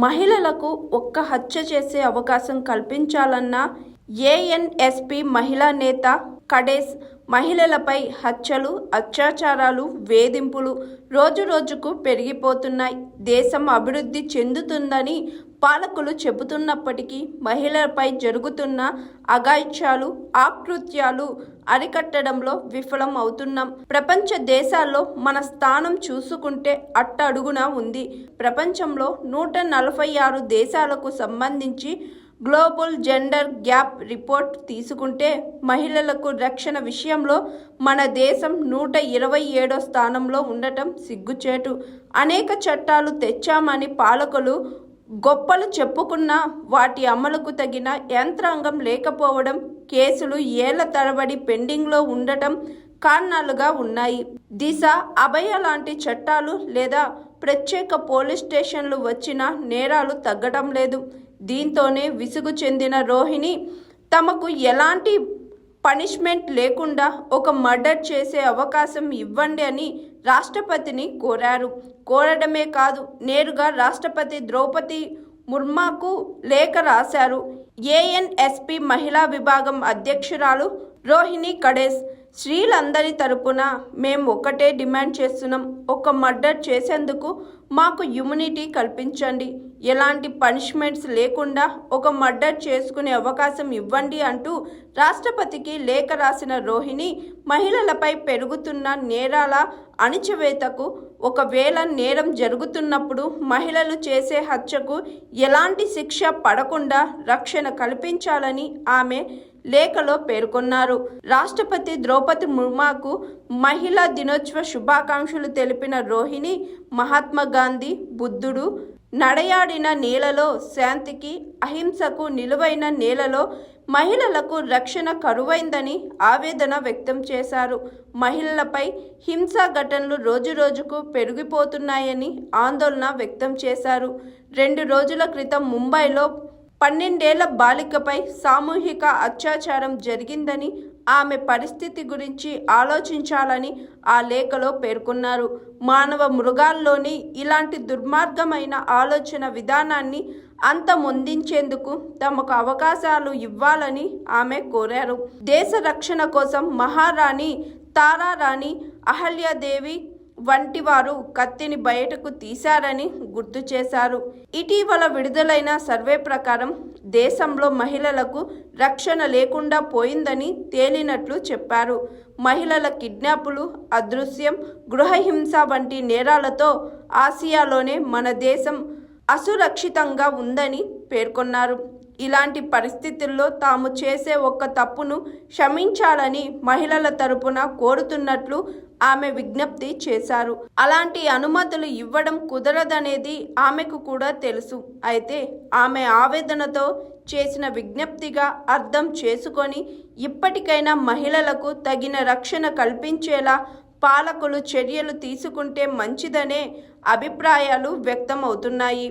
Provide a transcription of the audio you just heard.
మహిళలకు ఒక్క హత్య చేసే అవకాశం కల్పించాలన్న ఏఎన్ఎస్పీ మహిళా నేత కడేస్ మహిళలపై హత్యలు, అత్యాచారాలు, వేధింపులు రోజురోజుకు పెరిగిపోతున్నాయి. దేశం అభివృద్ధి చెందుతుందని పాలకులు చెబుతున్నప్పటికీ మహిళలపై జరుగుతున్న అఘాయిత్యాలు, ఆకృత్యాలు అరికట్టడంలో విఫలం అవుతున్నాం. ప్రపంచ దేశాల్లో మన స్థానం చూసుకుంటే అట్టడుగున ఉంది. ప్రపంచంలో 146 దేశాలకు సంబంధించి గ్లోబల్ జెండర్ గ్యాప్ రిపోర్ట్ తీసుకుంటే మహిళలకు రక్షణ విషయంలో మన దేశం 127వ స్థానంలో ఉండటం సిగ్గుచేటు. అనేక చట్టాలు తెచ్చామని పాలకులు గొప్పలు చెప్పుకున్నా వాటి అమలుకు తగిన యంత్రాంగం లేకపోవడం, కేసులు ఏళ్ల తరబడి పెండింగ్లో ఉండటం కారణాలుగా ఉన్నాయి. దిశ, అభయ లాంటి చట్టాలు లేదా ప్రత్యేక పోలీస్ స్టేషన్లు వచ్చినా నేరాలు తగ్గడం లేదు. దీంతోనే విసుగు చెందిన రోహిణి తమకు ఎలాంటి పనిష్మెంట్ లేకుండా ఒక మర్డర్ చేసే అవకాశం ఇవ్వండి అని రాష్ట్రపతిని కోరారు. కోరడమే కాదు, నేరుగా రాష్ట్రపతి ద్రౌపది ముర్ముకు లేఖ రాశారు. ఏఎన్ఎస్పీ మహిళా విభాగం అధ్యక్షురాలు రోహిణి కడేస్, స్త్రీలందరి తరపున మేం ఒకటే డిమాండ్ చేస్తున్నాం. ఒక మర్డర్ చేసేందుకు మాకు ఇమ్యూనిటీ కల్పించండి. ఎలాంటి పనిష్మెంట్స్ లేకుండా ఒక మర్డర్ చేసుకునే అవకాశం ఇవ్వండి అంటూ రాష్ట్రపతికి లేఖ రాసిన రోహిణి మహిళలపై పెరుగుతున్న నేరాల అణిచివేతకు, ఒకవేళ నేరం జరుగుతున్నప్పుడు మహిళలు చేసే హత్యకు ఎలాంటి శిక్ష పడకుండా రక్షణ కల్పించాలని ఆమె లేఖలో పేర్కొన్నారు. రాష్ట్రపతి ద్రౌపది ముర్ముకు మహిళా దినోత్సవ శుభాకాంక్షలు తెలిపిన రోహిణి, మహాత్మా గాంధీ, బుద్ధుడు నడయాడిన నేలలో శాంతికి, అహింసకు నిలువైన నేలలో మహిళలకు రక్షణ కరువైందని ఆవేదన వ్యక్తం చేశారు. మహిళలపై హింసా ఘటనలు రోజురోజుకు పెరిగిపోతున్నాయని ఆందోళన వ్యక్తం చేశారు. 2 రోజుల క్రితం ముంబైలో 12 ఏళ్ల బాలికపై సామూహిక అత్యాచారం జరిగిందని, ఆమె పరిస్థితి గురించి ఆలోచించాలని ఆ లేఖలో పేర్కొన్నారు. మానవ మృగాల్లోని ఇలాంటి దుర్మార్గమైన ఆలోచన విధానాన్ని అంతమొందించేందుకు తమకు అవకాశాలు ఇవ్వాలని ఆమె కోరారు. దేశ రక్షణ కోసం మహారాణి తారారాణి అహల్యాదేవి వంటి వారు కత్తిని బయటకు తీశారని గుర్తు చేశారు. ఇటీవల విడుదలైన సర్వే ప్రకారం దేశంలో మహిళలకు రక్షణ లేకుండా పోయిందని తేలినట్లు చెప్పారు. మహిళల కిడ్నాపులు, అదృశ్యం, గృహహింస వంటి నేరాలతో ఆసియాలోనే మన దేశం అసురక్షితంగా ఉందని పేర్కొన్నారు. ఇలాంటి పరిస్థితుల్లో తాము చేసే ఒక్క తప్పును క్షమించాలని మహిళల తరపున కోరుతున్నట్లు ఆమె విజ్ఞప్తి చేశారు. అలాంటి అనుమతులు ఇవ్వడం కుదరదనేది ఆమెకు కూడా తెలుసు. అయితే ఆమె ఆవేదనతో చేసిన విజ్ఞప్తిగా అర్థం చేసుకొని ఇప్పటికైనా మహిళలకు తగిన రక్షణ కల్పించేలా పాలకులు చర్యలు తీసుకుంటే మంచిదనే అభిప్రాయాలు వ్యక్తమవుతున్నాయి.